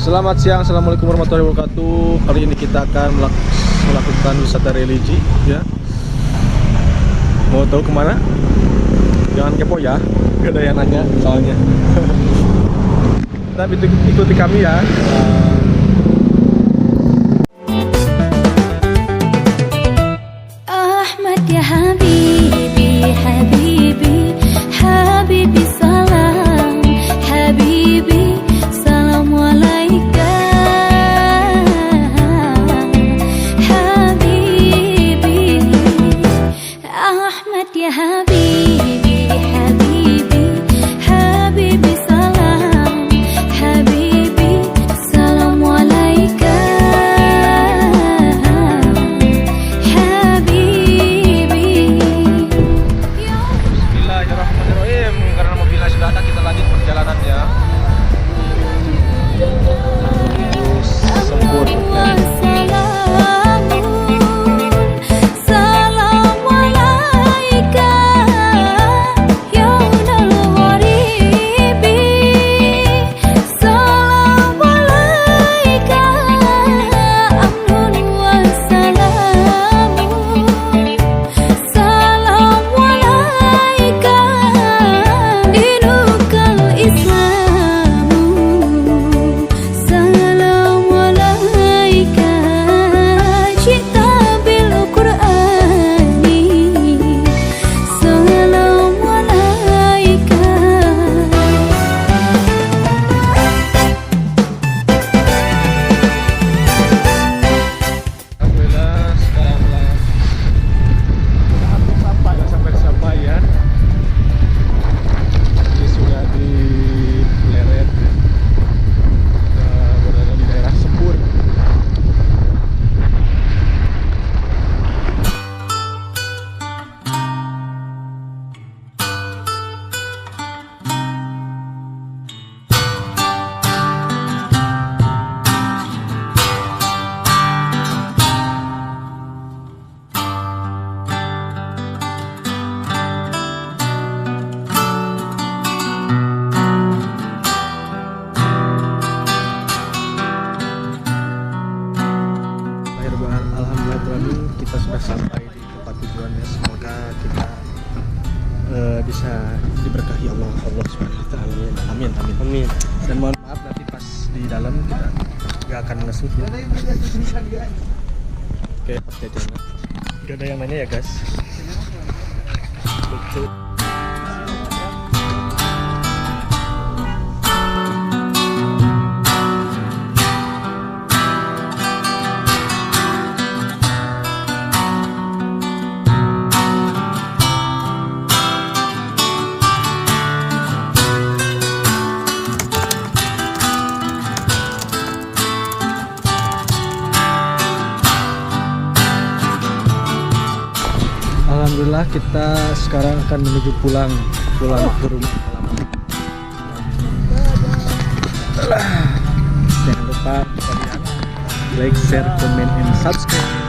Selamat siang, assalamualaikum warahmatullahi wabarakatuh. Kali ini kita akan melakukan wisata religi, ya. Mau tahu kemana? Jangan kepo ya, gak ada yang nanya soalnya. Tapi ikuti kami ya. Ahmad ya Habibi, Habibi, Habibi salam, Habibi salam alaika, Habibi, Ahmad ya Habibi, Habibi, Habibi salam, Habibi salam alaika, Bismillahirrahmanirrahim. Karena mobilnya sudah ada, kita lanjut perjalanannya. Sempur. Alhamdulillah, kita sudah sampai di tempat tujuannya. Semoga kita bisa diberkahi Allah Subhanahu wa taala. Amin. Dan mohon maaf nanti pas di dalam kita nggak akan ngesut ya. Oke, pas jajan. Gak ada yang nanya ya guys. Betul. Alhamdulillah, kita sekarang akan menuju pulang ke rumah. Jangan lupa kalian like, share, comment, and subscribe.